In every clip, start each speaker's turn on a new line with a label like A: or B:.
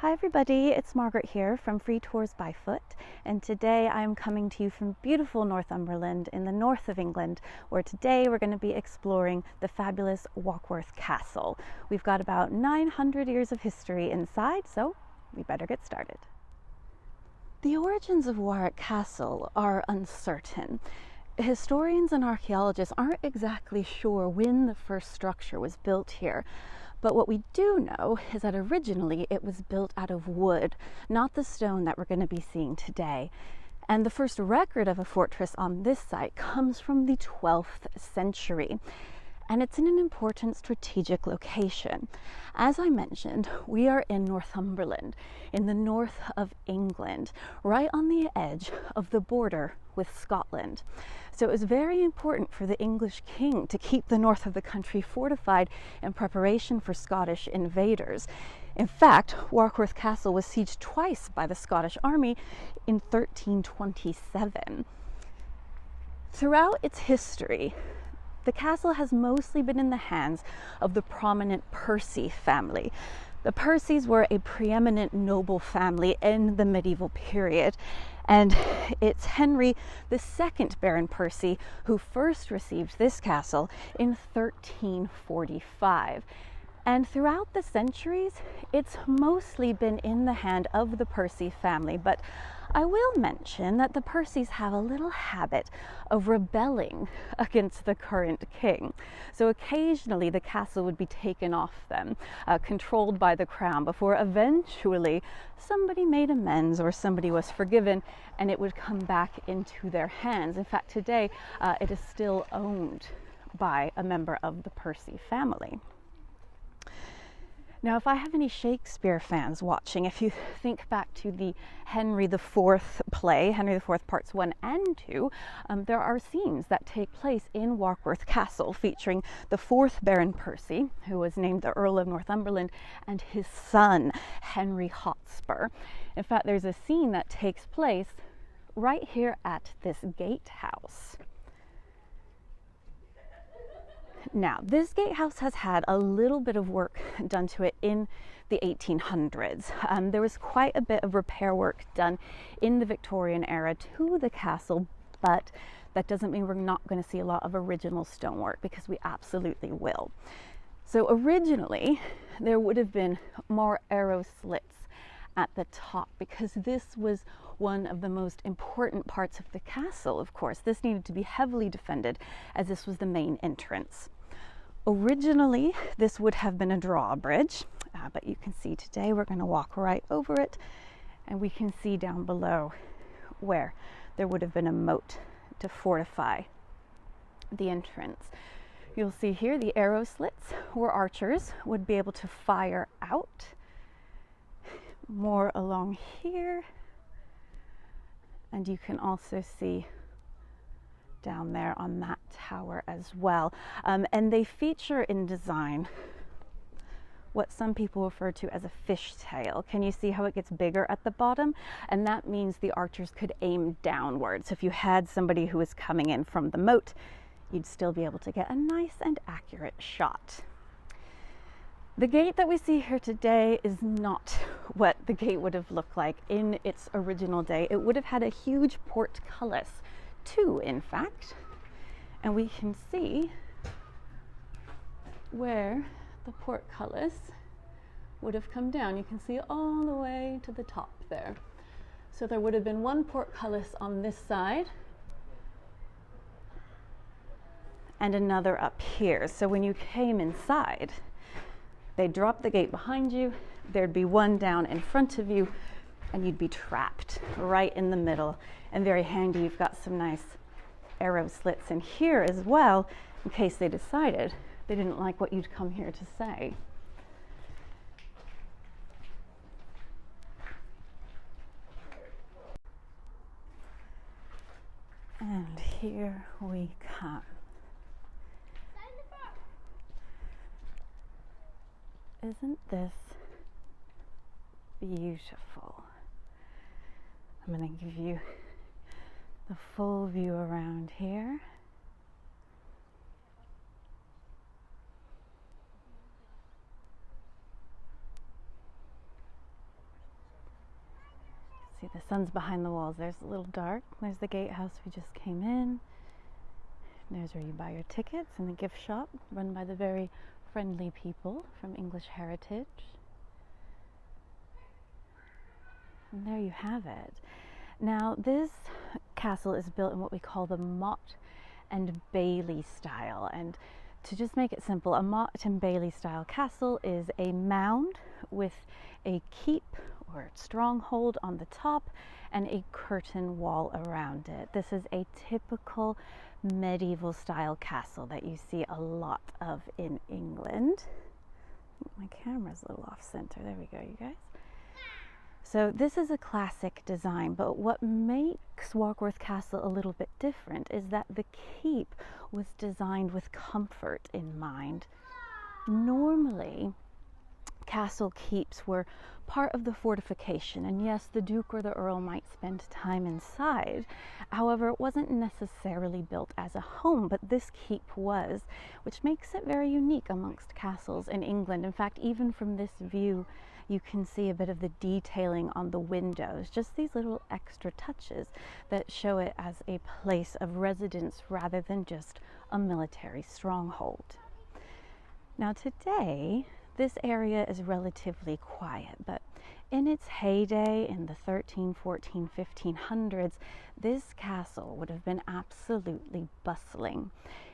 A: Hi everybody, it's Margaret here from Free Tours by Foot, and today I'm coming to you from beautiful Northumberland in the north of England, where today we're going to be exploring the fabulous Warkworth Castle. We've got about 900 years of history inside, so we better get started. The origins of Warwick Castle are uncertain. Historians and archaeologists aren't exactly sure when the first structure was built here. But what we do know is that originally it was built out of wood, not the stone that we're going to be seeing today. And the first record of a fortress on this site comes from the 12th century. And it's in an important strategic location. As I mentioned, we are in Northumberland, in the north of England, right on the edge of the border with Scotland. So it was very important for the English king to keep the north of the country fortified in preparation for Scottish invaders. In fact, Warkworth Castle was sieged twice by the Scottish army in 1327. Throughout its history, the castle has mostly been in the hands of the prominent Percy family. The Percys were a preeminent noble family in the medieval period, and it's Henry II Baron Percy who first received this castle in 1345. And throughout the centuries, it's mostly been in the hand of the Percy family, but I will mention that the Percys have a little habit of rebelling against the current king. So occasionally the castle would be taken off them, controlled by the crown, before eventually somebody made amends or somebody was forgiven and it would come back into their hands. In fact, today it is still owned by a member of the Percy family. Now, if I have any Shakespeare fans watching, if you think back to the Henry IV play, Henry IV Parts 1 and 2, there are scenes that take place in Warkworth Castle featuring the 4th Baron Percy, who was named the Earl of Northumberland, and his son, Henry Hotspur. In fact, there's a scene that takes place right here at this gatehouse. Now, this gatehouse has had a little bit of work done to it in the 1800s. There was quite a bit of repair work done in the Victorian era to the castle, but that doesn't mean we're not going to see a lot of original stonework, because we absolutely will. So originally, there would have been more arrow slits at the top, because this was one of the most important parts of the castle, of course. This needed to be heavily defended, as this was the main entrance. Originally, this would have been a drawbridge, but you can see today we're going to walk right over it, and we can see down below where there would have been a moat to fortify the entrance. You'll see here the arrow slits where archers would be able to fire out. More along here, and you can also see down there on that tower as well. And they feature in design what some people refer to as a fishtail. Can you see how it gets bigger at the bottom? And that means the archers could aim downwards. So if you had somebody who was coming in from the moat, you'd still be able to get a nice and accurate shot. The gate that we see here today is not what the gate would have looked like in its original day. It would have had a huge portcullis, two in fact, and we can see where the portcullis would have come down. You can see all the way to the top there. So there would have been one portcullis on this side and another up here. So when you came inside, they'd drop the gate behind you, there'd be one down in front of you, and you'd be trapped right in the middle. And very handy, you've got some nice arrow slits in here as well, in case they decided they didn't like what you'd come here to say. And here we come. Isn't this beautiful? I'm going to give you the full view around here. See, the sun's behind the walls. There's a little dark. There's the gatehouse we just came in. There's where you buy your tickets in the gift shop run by the very friendly people from English Heritage. And there you have it. Now, this castle is built in what we call the Motte and Bailey style. And to just make it simple, a Motte and Bailey style castle is a mound with a keep or stronghold on the top and a curtain wall around it. This is a typical medieval style castle that you see a lot of in England. My camera's a little off center. There we go, you guys. So this is a classic design, but what makes Warkworth Castle a little bit different is that the keep was designed with comfort in mind. Normally, castle keeps were part of the fortification, and yes, the Duke or the Earl might spend time inside. However, it wasn't necessarily built as a home, but this keep was, which makes it very unique amongst castles in England. In fact, even from this view, you can see a bit of the detailing on the windows, just these little extra touches that show it as a place of residence rather than just a military stronghold. Now today, this area is relatively quiet, but in its heyday in the 13, 14, 1500s, this castle would have been absolutely bustling.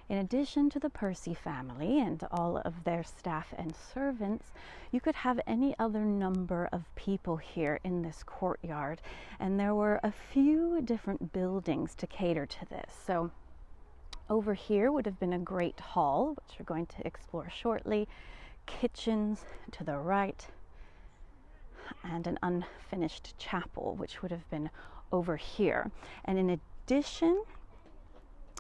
A: In addition to the Percy family and all of their staff and servants, you could have any other number of people here in this courtyard, and there were a few different buildings to cater to this. So over here would have been a great hall, which we're going to explore shortly, kitchens to the right, and an unfinished chapel, which would have been over here. And in addition,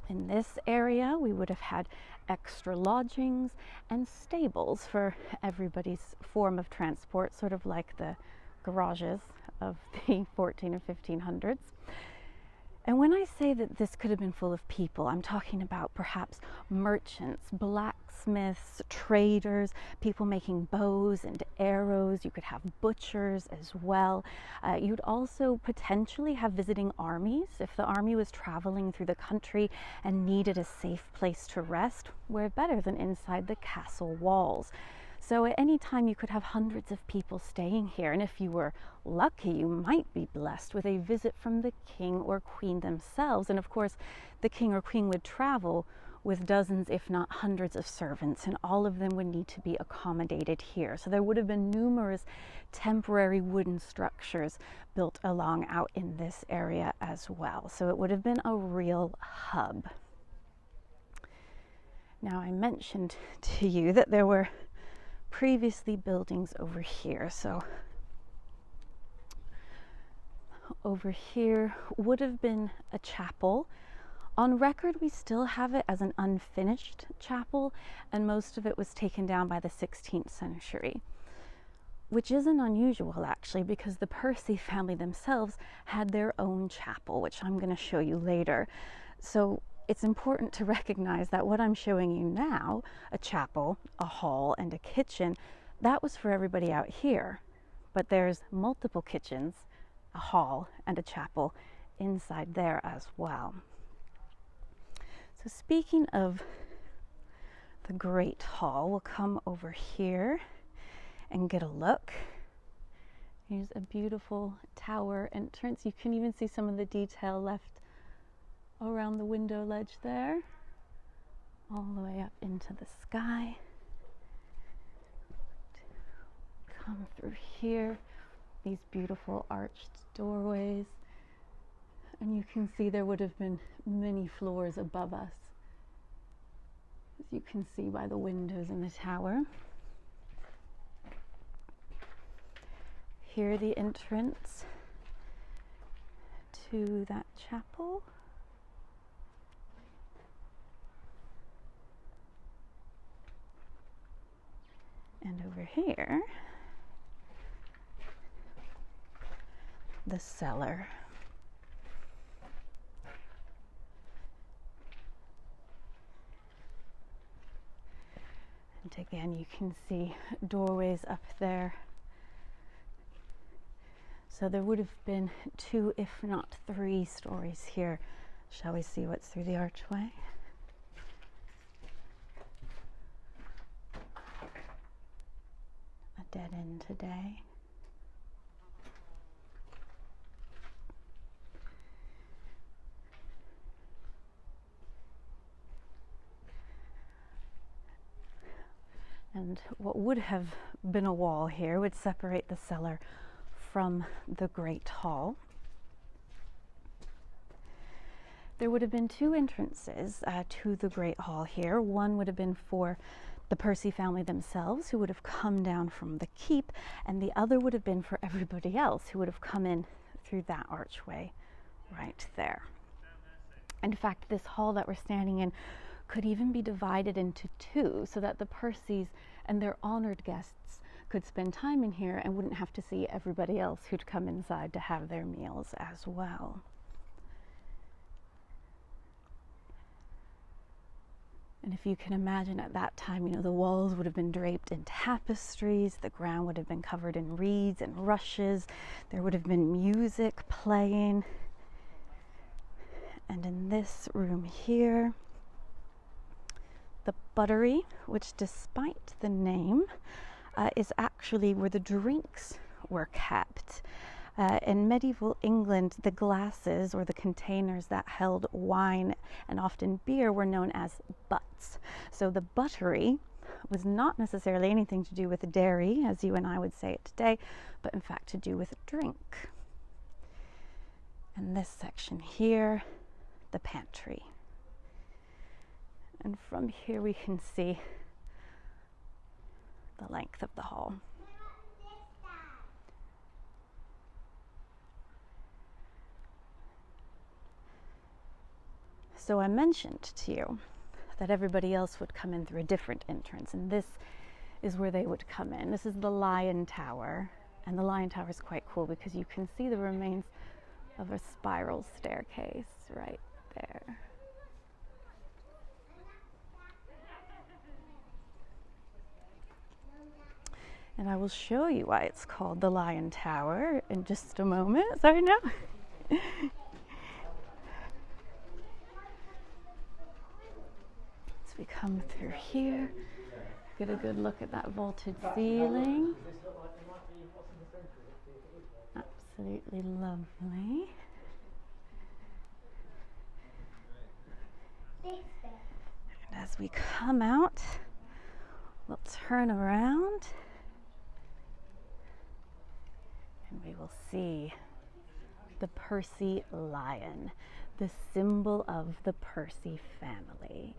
A: in this area, we would have had extra lodgings and stables for everybody's form of transport, sort of like the garages of the 14 and 1500s. And when I say that this could have been full of people, I'm talking about perhaps merchants, blacksmiths, traders, people making bows and arrows. You could have butchers as well. You'd also potentially have visiting armies. If the army was traveling through the country and needed a safe place to rest, where better than inside the castle walls? So at any time you could have hundreds of people staying here, and if you were lucky, you might be blessed with a visit from the king or queen themselves. And of course, the king or queen would travel with dozens, if not hundreds of servants, and all of them would need to be accommodated here. So there would have been numerous temporary wooden structures built along out in this area as well. So it would have been a real hub. Now, I mentioned to you that there were previously buildings over here. So over here would have been a chapel. On record, we still have it as an unfinished chapel, and most of it was taken down by the 16th century, which isn't unusual actually, because the Percy family themselves had their own chapel, which I'm going to show you later. So it's important to recognize that what I'm showing you now, a chapel, a hall, and a kitchen, that was for everybody out here. But there's multiple kitchens, a hall, and a chapel inside there as well. So speaking of the Great Hall, we'll come over here and get a look. Here's a beautiful tower entrance. You can even see some of the detail left around the window ledge there, all the way up into the sky. Come through here, these beautiful arched doorways, and you can see there would have been many floors above us, as you can see by the windows in the tower. Here, the entrance to that chapel. And over here, the cellar. And again, you can see doorways up there. So there would have been 2, if not 3 stories here. Shall we see what's through the archway? A dead end today. And what would have been a wall here would separate the cellar from the Great Hall. There would have been 2 entrances to the Great Hall here. One would have been for the Percy family themselves, who would have come down from the keep, and the other would have been for everybody else who would have come in through that archway right there. In fact, this hall that we're standing in could even be divided into 2 so that the Percys and their honored guests could spend time in here and wouldn't have to see everybody else who'd come inside to have their meals as well. And if you can imagine at that time, the walls would have been draped in tapestries, the ground would have been covered in reeds and rushes, there would have been music playing. And in this room here, the buttery, which despite the name, is actually where the drinks were kept. In medieval England, the glasses or the containers that held wine and often beer were known as butts. So the buttery was not necessarily anything to do with dairy, as you and I would say it today, but in fact to do with drink. And this section here, the pantry. And from here we can see the length of the hall. So I mentioned to you that everybody else would come in through a different entrance, and this is where they would come in. This is the Lion Tower, and the Lion Tower is quite cool because you can see the remains of a spiral staircase right there. And I will show you why it's called the Lion Tower in just a moment. Sorry, no. As we come through here, get a good look at that vaulted ceiling. Absolutely lovely. And as we come out, we'll turn around and we will see the Percy lion, the symbol of the Percy family.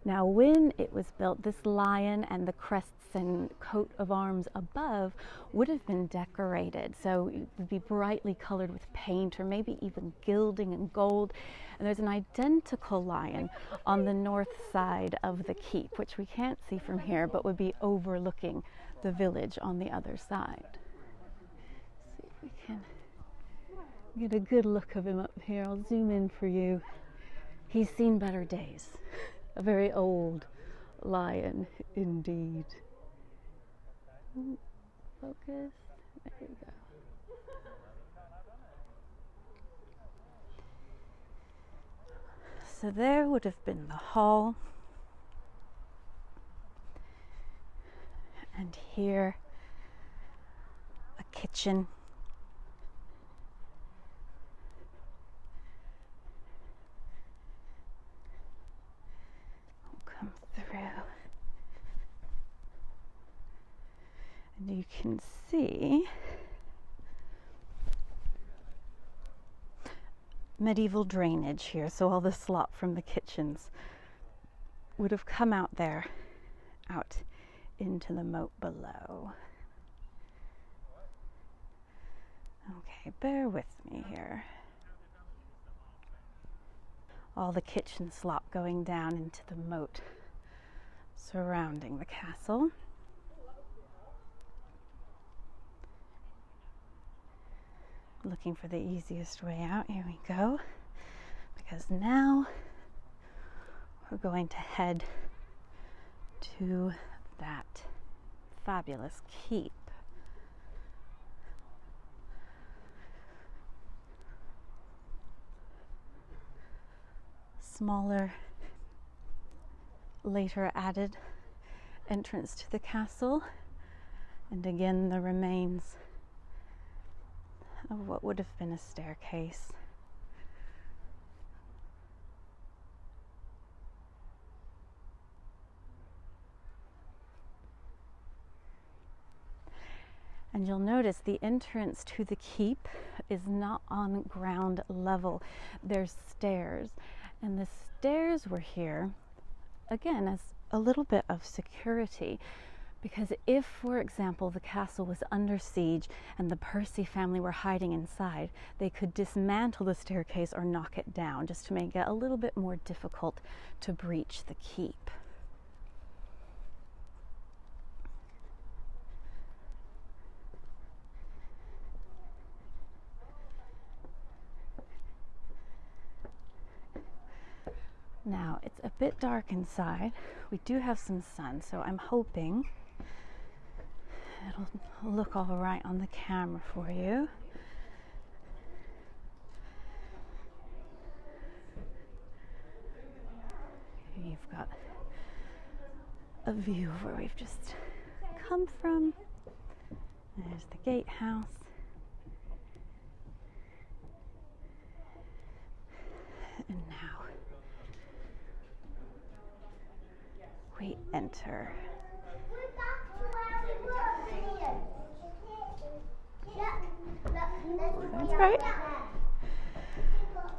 A: Now, when it was built, this lion and the crests and coat of arms above would have been decorated. So it would be brightly colored with paint or maybe even gilding and gold. And there's an identical lion on the north side of the keep, which we can't see from here, but would be overlooking the village on the other side. See if we can get a good look of him up here. I'll zoom in for you. He's seen better days. A very old lion indeed. Focus. There you go. So there would have been the hall. And here a kitchen. And you can see medieval drainage here, so all the slop from the kitchens would have come out there, out into the moat below. Okay, bear with me here. All the kitchen slop going down into the moat surrounding the castle. Looking for the easiest way out. Here we go. Because now we're going to head to that fabulous keep. smaller, later added entrance to the castle, and again the remains of what would have been a staircase. And you'll notice the entrance to the keep is not on ground level. There's stairs, and the stairs were here, again, as a little bit of security. Because if, for example, the castle was under siege and the Percy family were hiding inside, they could dismantle the staircase or knock it down, just to make it a little bit more difficult to breach the keep. Now, it's a bit dark inside. We do have some sun, so I'm hoping it'll look all right on the camera for you. You've got a view of where we've just come from. There's the gatehouse. And now we enter. That's right.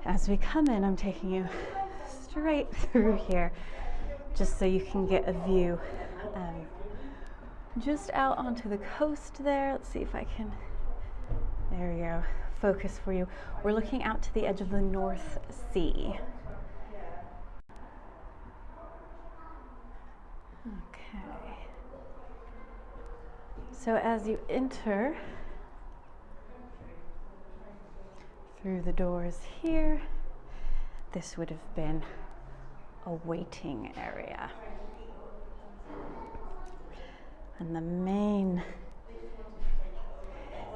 A: As we come in, I'm taking you straight through here, just so you can get a view just out onto the coast there. Let's see if I can, there we go, focus for you. We're looking out to the edge of the North Sea. Okay. So as you enter through the doors here, this would have been a waiting area. And the main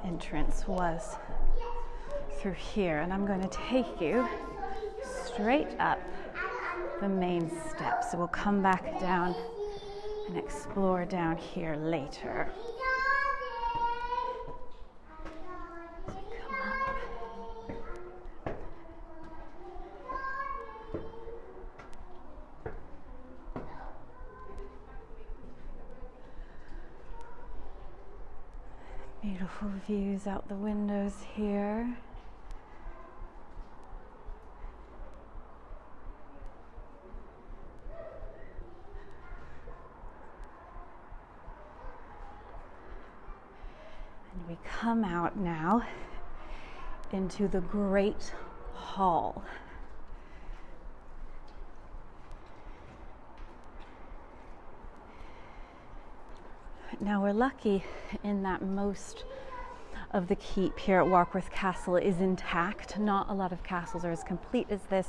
A: entrance was through here. And I'm going to take you straight up the main steps. So we'll come back down and explore down here later. Beautiful views out the windows here. And we come out now into the Great Hall. Now we're lucky in that most of the keep here at Warkworth Castle is intact. Not a lot of castles are as complete as this,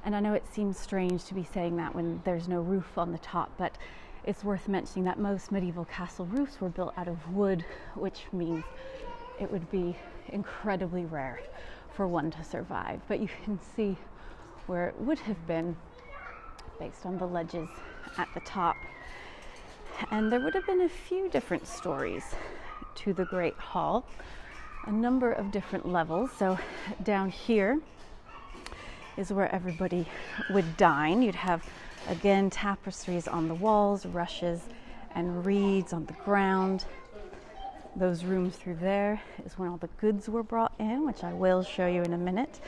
A: and I know it seems strange to be saying that when there's no roof on the top, but it's worth mentioning that most medieval castle roofs were built out of wood, which means it would be incredibly rare for one to survive. But you can see where it would have been based on the ledges at the top. And there would have been a few different stories to the Great Hall, a number of different levels. So down here is where everybody would dine. You'd have, again, tapestries on the walls, rushes and reeds on the ground. Those rooms through there is when all the goods were brought in, which I will show you in a minute.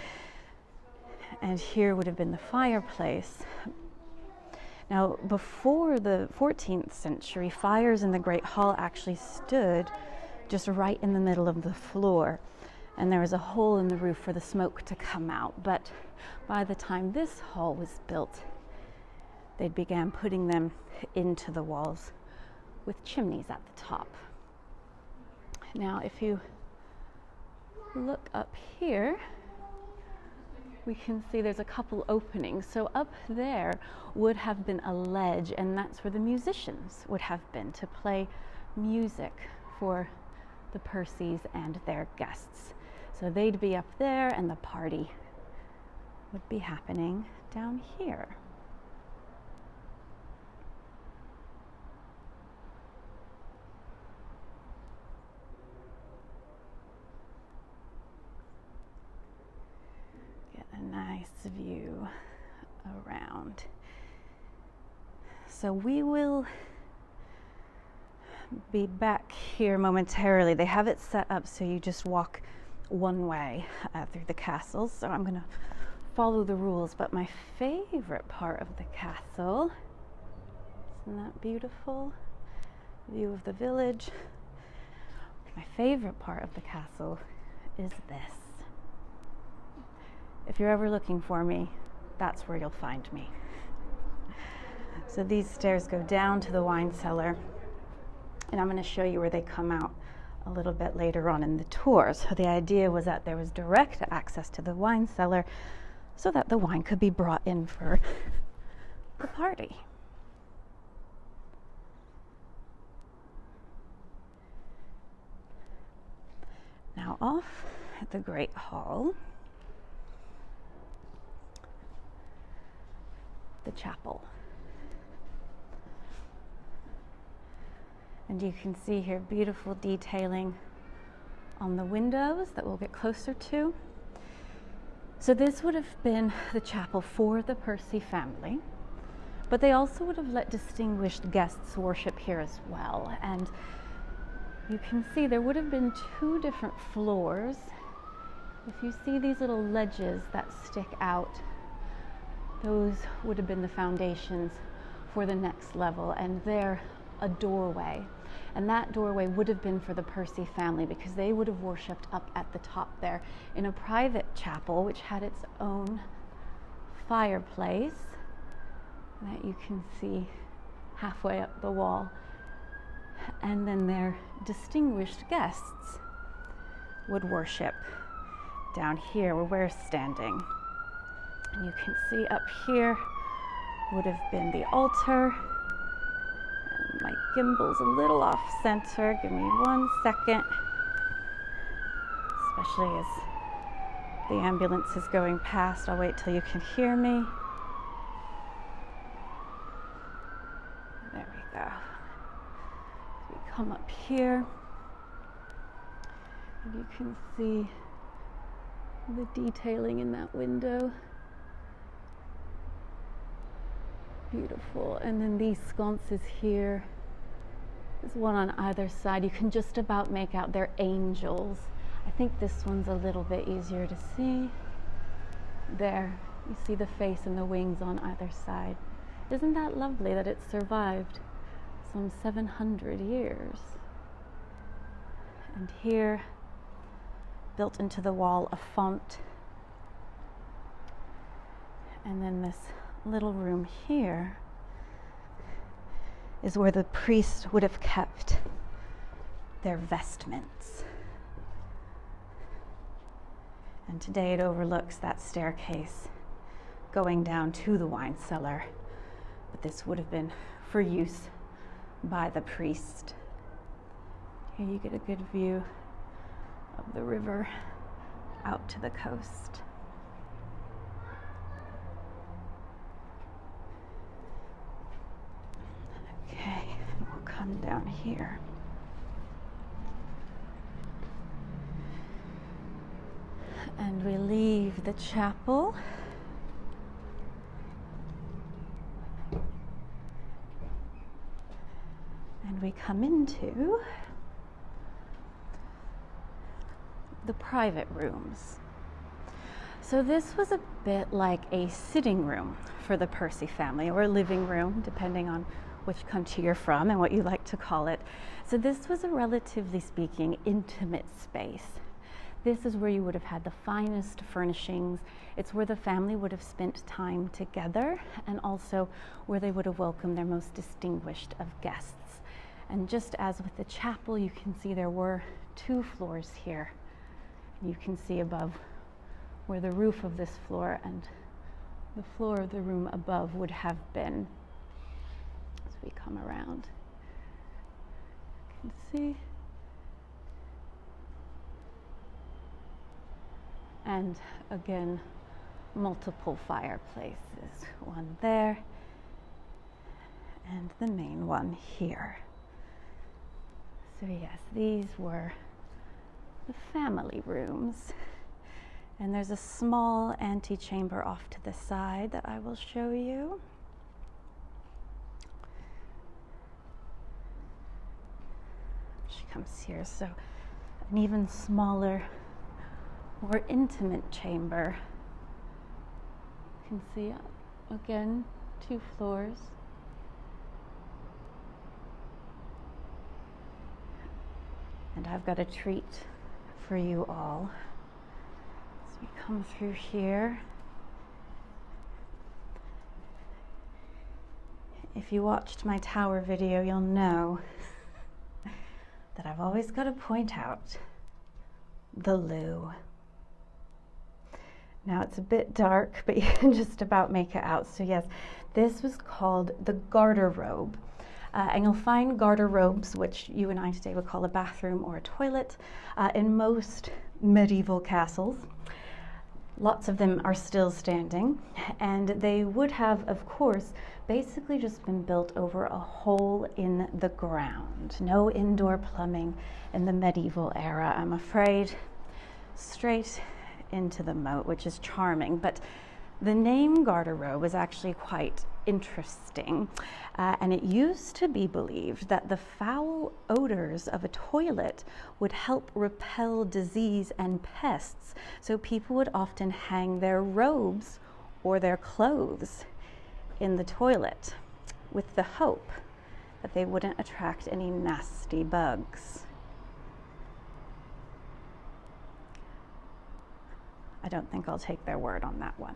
A: And here would have been the fireplace. Now, before the 14th century, fires in the Great Hall actually stood just right in the middle of the floor, and there was a hole in the roof for the smoke to come out. But by the time this hall was built, they began putting them into the walls with chimneys at the top. Now, if you look up here, we can see there's a couple openings. So up there would have been a ledge, and that's where the musicians would have been to play music for the Percys and their guests. So they'd be up there and the party would be happening down here. Get a nice view around. So we will be back here momentarily. They have it set up so you just walk one way through the castle. So I'm going to follow the rules. But my favorite part of the castle, isn't that beautiful? View of the village. My favorite part of the castle is this. If you're ever looking for me, that's where you'll find me. So these stairs go down to the wine cellar, and I'm going to show you where they come out a little bit later on in the tour. So the idea was that there was direct access to the wine cellar so that the wine could be brought in for the party. Now off at the Great Hall, the chapel. And you can see here beautiful detailing on the windows that we'll get closer to. So this would have been the chapel for the Percy family, but they also would have let distinguished guests worship here as well. And you can see there would have been two different floors. If you see these little ledges that stick out, those would have been the foundations for the next level, and they're a doorway. And that doorway would have been for the Percy family because they would have worshipped up at the top there in a private chapel which had its own fireplace that you can see halfway up the wall. And then their distinguished guests would worship down here where we're standing. And you can see up here would have been the altar. And my gimbal's a little off center. Give me 1 second. Especially as the ambulance is going past. I'll wait till you can hear me. There we go. We come up here. And you can see the detailing in that window. Beautiful. And then these sconces here, there's one on either side. You can just about make out they're angels. I think this one's a little bit easier to see. There, you see the face and the wings on either side. Isn't that lovely that it survived some 700 years? And here, built into the wall, a font. And then this little room here is where the priests would have kept their vestments. And today it overlooks that staircase going down to the wine cellar. But this would have been for use by the priest. Here you get a good view of the river out to the coast. Okay, we'll come down here. And we leave the chapel. And we come into the private rooms. So this was a bit like a sitting room for the Percy family, or a living room, depending on which country you're from and what you like to call it. So this was a, relatively speaking, intimate space. This is where you would have had the finest furnishings. It's where the family would have spent time together, and also where they would have welcomed their most distinguished of guests. And just as with the chapel, you can see there were 2 floors here. You can see above where the roof of this floor and the floor of the room above would have been. As we come around, you can see. And again, multiple fireplaces. One there and the main one here. So yes, these were the family rooms. And there's a small antechamber off to the side that I will show you. She comes here, so an even smaller, more intimate chamber. You can see, again, 2 floors. And I've got a treat for you all. So we come through here. If you watched my tower video, you'll know that I've always got to point out the loo. Now it's a bit dark, but you can just about make it out. So yes, this was called the garderobe. And you'll find garderobes, which you and I today would call a bathroom or a toilet, in most medieval castles. Lots of them are still standing, and they would have, of course, basically just been built over a hole in the ground. No indoor plumbing in the medieval era, I'm afraid. Straight into the moat, which is charming. But the name garderobe is actually quite interesting, and it used to be believed that the foul odors of a toilet would help repel disease and pests, so people would often hang their robes or their clothes in the toilet with the hope that they wouldn't attract any nasty bugs. I don't think I'll take their word on that one.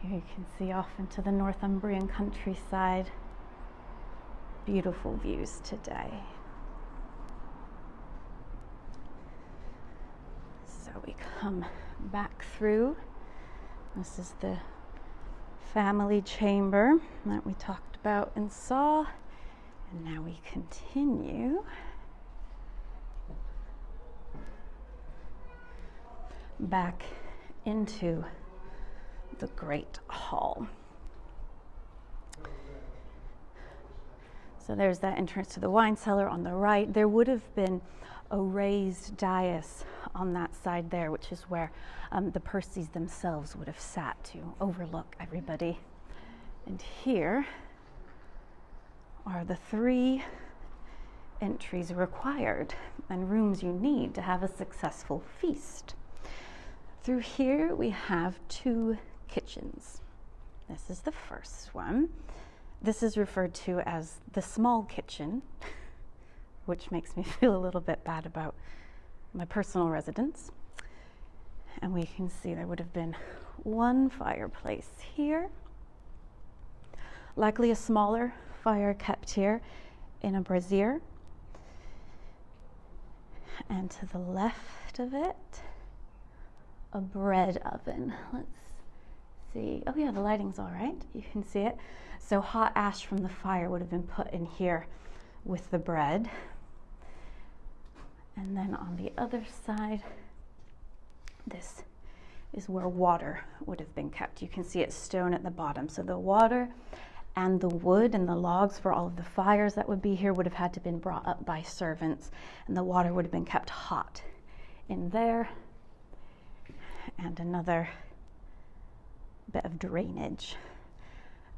A: Here you can see off into the Northumbrian countryside. Beautiful views today. So we come back through. This is the family chamber that we talked about and saw. And now we continue back into the Great Hall. So there's that entrance to the wine cellar on the right. There would have been a raised dais on that side there, which is where the Percys themselves would have sat to overlook everybody. And here are the 3 entries required and rooms you need to have a successful feast. Through here we have 2 kitchens. This is the first one. This is referred to as the small kitchen, which makes me feel a little bit bad about my personal residence. And we can see there would have been 1 fireplace here. Likely a smaller fire kept here in a brazier. And to the left of it, a bread oven. Let's see. Oh yeah, the lighting's all right. You can see it. So hot ash from the fire would have been put in here with the bread. And then on the other side, this is where water would have been kept. You can see it's stone at the bottom. So the water and the wood and the logs for all of the fires that would be here would have had to have been brought up by servants, and the water would have been kept hot in there. And another bit of drainage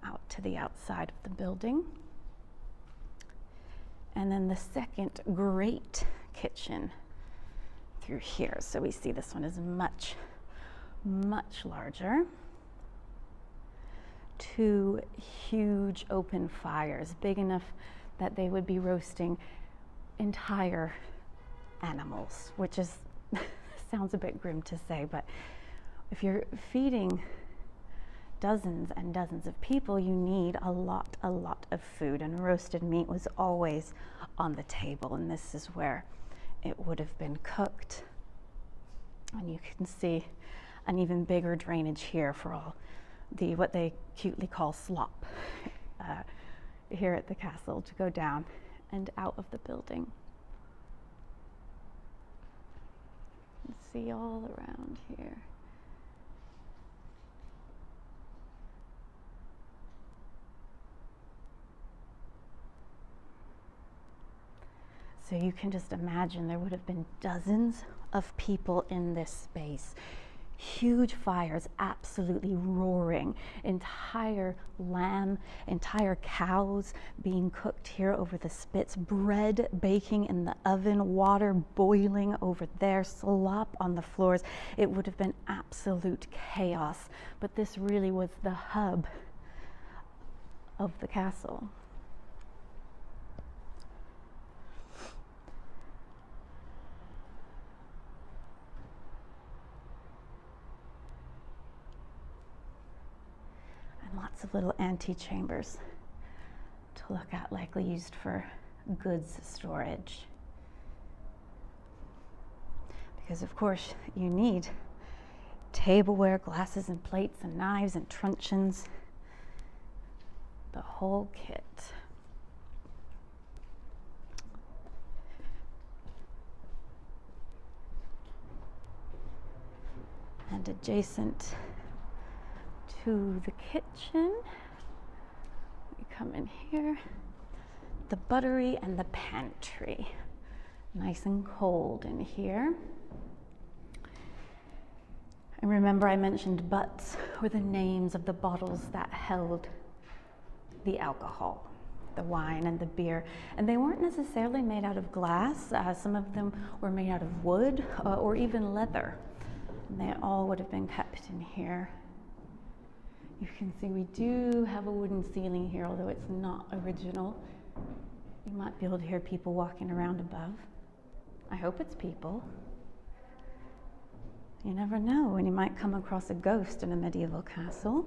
A: out to the outside of the building. And then the second great kitchen through here. So we see this one is much, much larger. 2 huge open fires, big enough that they would be roasting entire animals, which is sounds a bit grim to say, but if you're feeding dozens and dozens of people, you need a lot of food, and roasted meat was always on the table, and this is where it would have been cooked. And you can see an even bigger drainage here for all the what they cutely call slop here at the castle to go down and out of the building. You can see all around here. So you can just imagine there would have been dozens of people in this space. Huge fires absolutely roaring, entire cows being cooked here over the spits, bread baking in the oven, water boiling over there, slop on the floors. It would have been absolute chaos, but this really was the hub of the castle. Lots of little antechambers to look at, likely used for goods storage. Because of course you need tableware, glasses and plates and knives and truncheons, the whole kit. And adjacent to the kitchen, we come in here, the buttery and the pantry. Nice and cold in here. And remember I mentioned butts were the names of the bottles that held the alcohol, the wine and the beer. And they weren't necessarily made out of glass. Some of them were made out of wood or even leather. And they all would have been kept in here. You can see we do have a wooden ceiling here, although it's not original. You might be able to hear people walking around above. I hope it's people. You never know when you might come across a ghost in a medieval castle.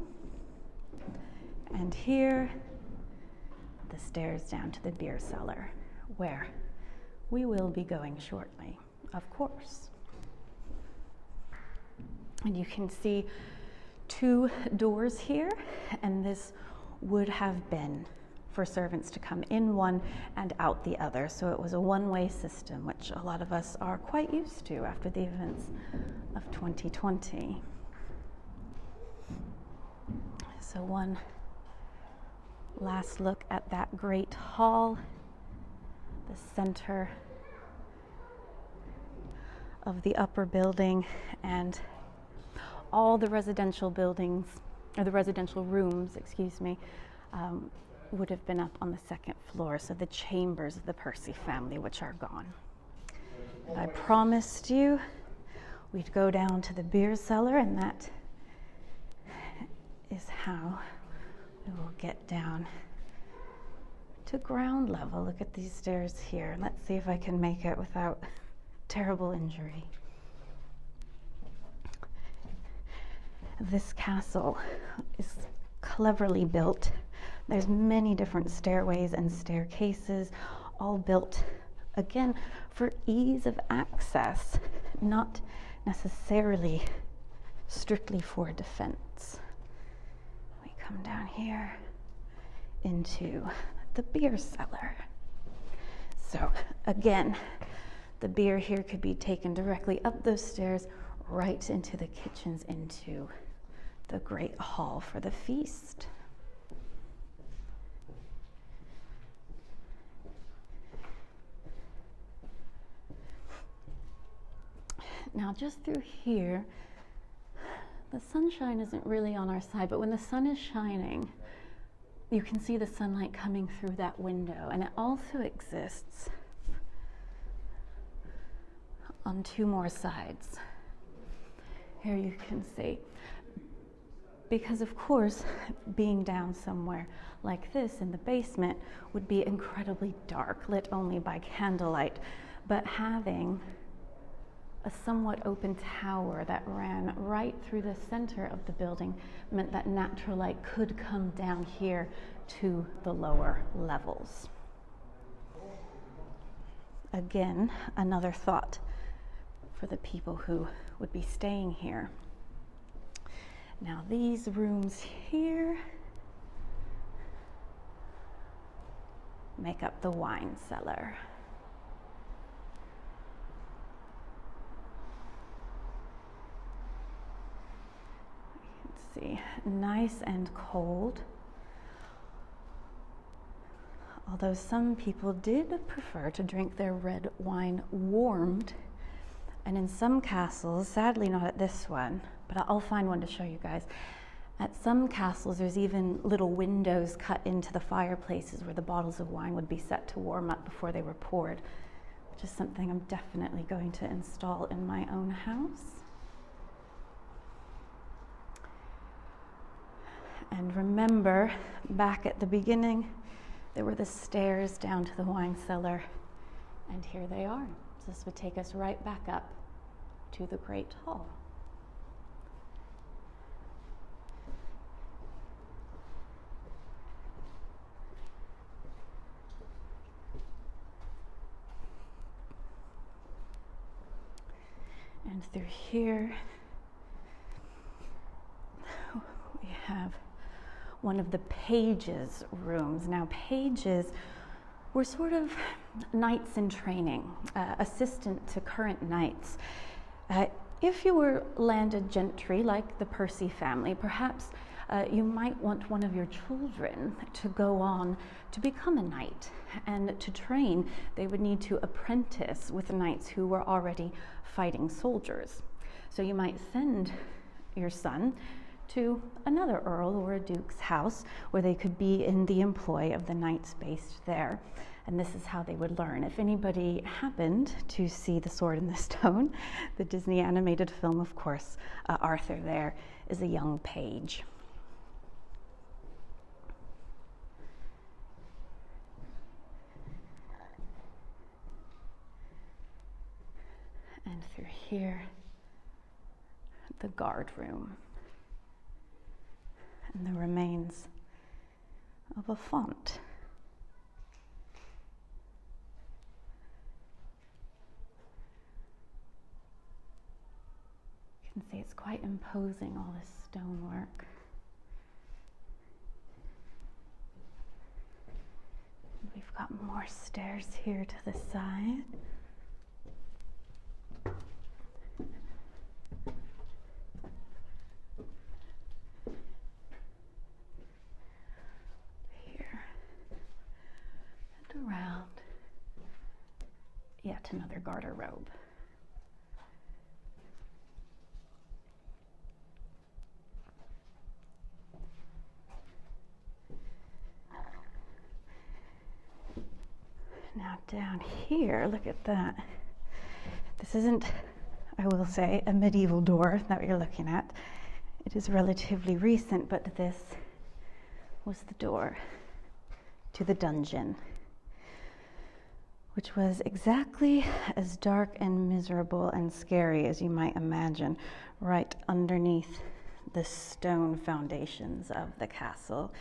A: And here, the stairs down to the beer cellar, where we will be going shortly, of course. And you can see 2 doors here, and this would have been for servants to come in one and out the other. So it was a one-way system, which a lot of us are quite used to after the events of 2020. So one last look at that great hall, the center of the upper building, and all the residential buildings, or the residential rooms, excuse me, would have been up on the 2nd floor, so the chambers of the Percy family, which are gone. And I promised you we'd go down to the beer cellar, and that is how we will get down to ground level. Look at these stairs here. Let's see if I can make it without terrible injury. This castle is cleverly built. There's many different stairways and staircases, all built, again, for ease of access, not necessarily strictly for defense. We come down here into the beer cellar. So again, the beer here could be taken directly up those stairs, right into the kitchens, into the great hall for the feast. Now just through here, the sunshine isn't really on our side, but when the sun is shining, you can see the sunlight coming through that window, and it also exists on 2 more sides. Here you can see, because of course, being down somewhere like this in the basement would be incredibly dark, lit only by candlelight, but having a somewhat open tower that ran right through the center of the building meant that natural light could come down here to the lower levels. Again, another thought for the people who would be staying here. Now these rooms here make up the wine cellar. see, nice and cold. Although some people did prefer to drink their red wine warmed. And in some castles, sadly not at this one, but I'll find one to show you guys. At some castles, there's even little windows cut into the fireplaces where the bottles of wine would be set to warm up before they were poured, which is something I'm definitely going to install in my own house. And remember, back at the beginning, there were the stairs down to the wine cellar, and here they are. So this would take us right back up to the Great Hall. And through here, we have one of the pages' rooms. Now, pages were sort of knights in training, assistant to current knights. If you were landed gentry like the Percy family, perhaps you might want one of your children to go on to become a knight. And to train, they would need to apprentice with knights who were already fighting soldiers. So you might send your son to another earl or a duke's house where they could be in the employ of the knights based there. And this is how they would learn. If anybody happened to see The Sword in the Stone, the Disney animated film, of course, Arthur there is a young page. And through here, the guard room. And the remains of a font. You can see it's quite imposing, all this stonework. We've got more stairs here to the side. Around yet another garter-robe. Now down here, look at that. This isn't, I will say, a medieval door that you're looking at. It is relatively recent, but this was the door to the dungeon, which was exactly as dark and miserable and scary as you might imagine, right underneath the stone foundations of the castle.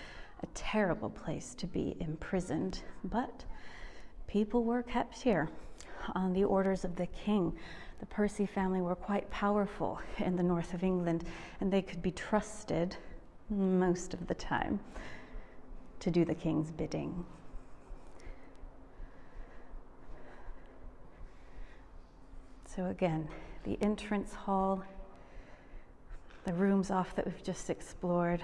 A: A terrible place to be imprisoned, but people were kept here on the orders of the king. The Percy family were quite powerful in the north of England, and they could be trusted most of the time to do the king's bidding. So again, the entrance hall, the rooms off that we've just explored,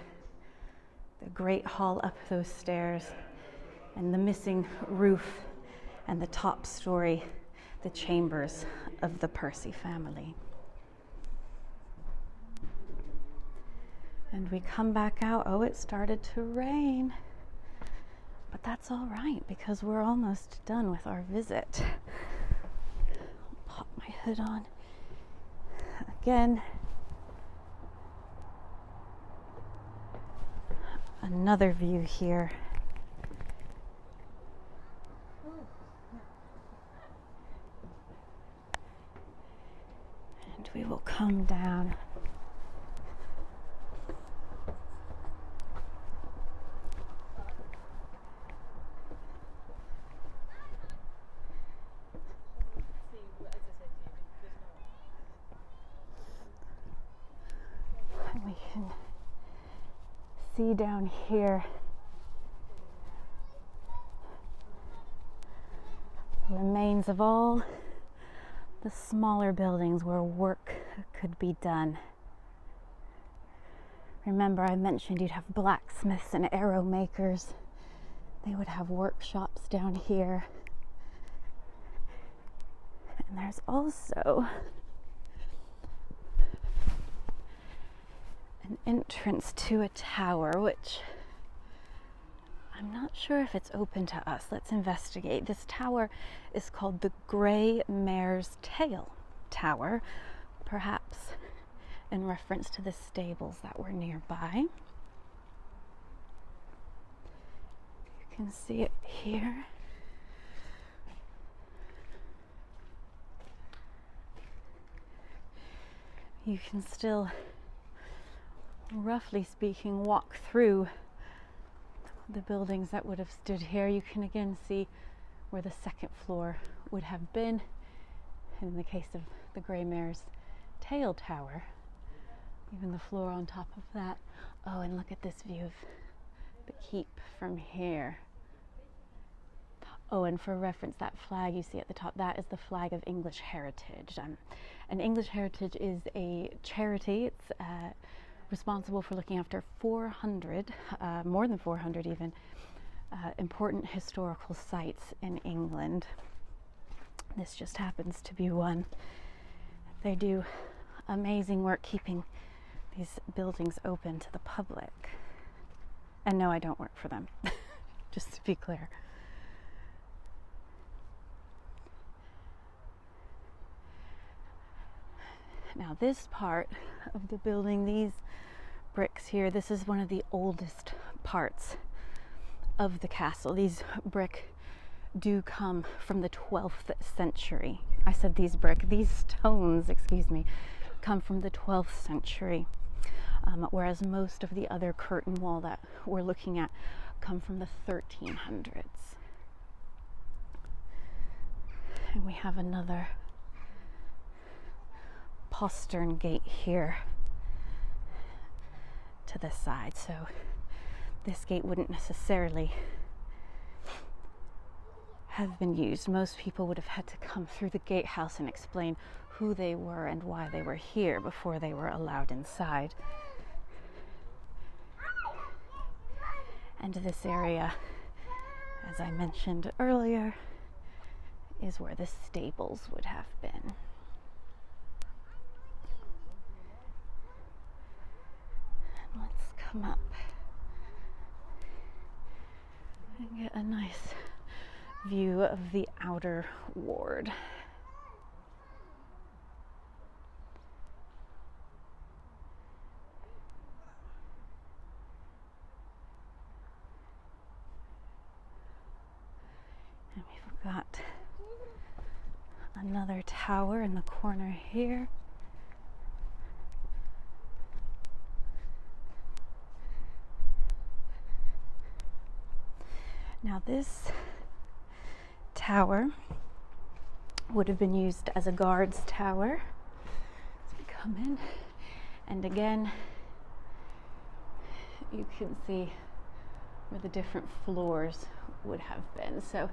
A: the great hall up those stairs, and the missing roof and the top story, the chambers of the Percy family. And we come back out. Oh, it started to rain. But that's all right, because we're almost done with our visit. Pop my hood on. Again, another view here. And we will come down. We can see down here remains of all the smaller buildings where work could be done. Remember, I mentioned you'd have blacksmiths and arrow makers. They would have workshops down here. And there's also an entrance to a tower, which I'm not sure if it's open to us. Let's investigate. This tower is called the Grey Mare's Tail Tower, perhaps in reference to the stables that were nearby. You can see it here. You can still, roughly speaking, walk through the buildings that would have stood here. You can again see where the second floor would have been. In the case of the Grey Mare's Tail Tower, even the floor on top of that. Oh, and look at this view of the keep from here. Oh, and for reference, that flag you see at the top, that is the flag of English Heritage. And English Heritage is a charity. It's responsible for looking after 400, more than 400 even, important historical sites in England. This just happens to be one. They do amazing work keeping these buildings open to the public. And no, I don't work for them, just to be clear. Now this part of the building, these bricks here, this is one of the oldest parts of the castle. These brick do come from the 12th century. I said these stones, excuse me, come from the 12th century, whereas most of the other curtain wall that we're looking at come from the 1300s. And we have another postern gate here to the side, so this gate wouldn't necessarily have been used. Most people would have had to come through the gatehouse and explain who they were and why they were here before they were allowed inside. And this area, as I mentioned earlier, is where the stables would have been. Let's come up and get a nice view of the outer ward. And we've got another tower in the corner here. Now this tower would have been used as a guard's tower. As we come in, and again, you can see where the different floors would have been. So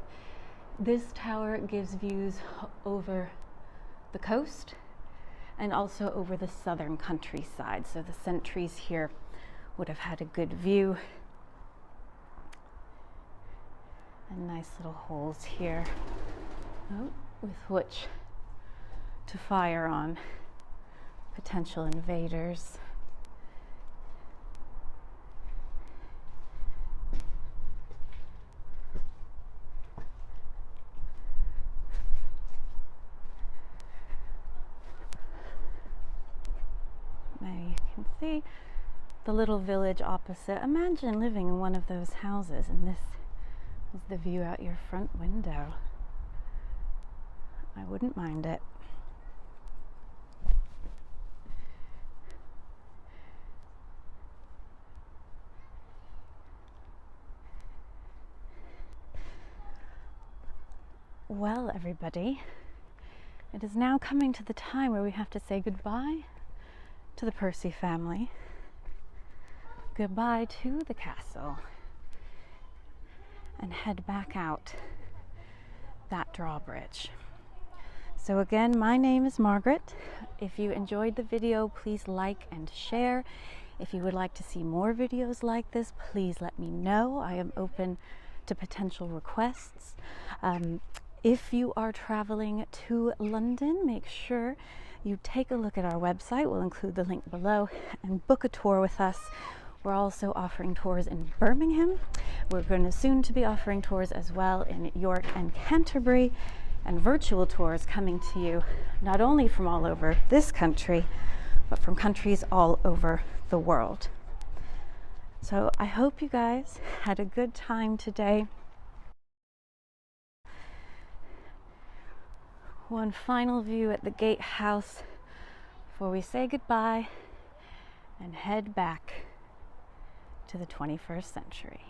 A: this tower gives views over the coast and also over the southern countryside. So the sentries here would have had a good view. And nice little holes here, with which to fire on potential invaders. There you can see the little village opposite. Imagine living in one of those houses, and this is the view out your front window. I wouldn't mind it. Well, everybody, it is now coming to the time where we have to say goodbye to the Percy family. Goodbye to the castle. And head back out that drawbridge. So again, my name is Margaret. If you enjoyed the video, please like and share. If you would like to see more videos like this, please let me know. I am open to potential requests. If you are traveling to London, make sure you take a look at our website. We'll include the link below, and book a tour with us. We're also offering tours in Birmingham. We're going to soon to be offering tours as well in York and Canterbury, and virtual tours coming to you not only from all over this country, but from countries all over the world. So I hope you guys had a good time today. One final view at the gatehouse before we say goodbye and head back to the 21st century.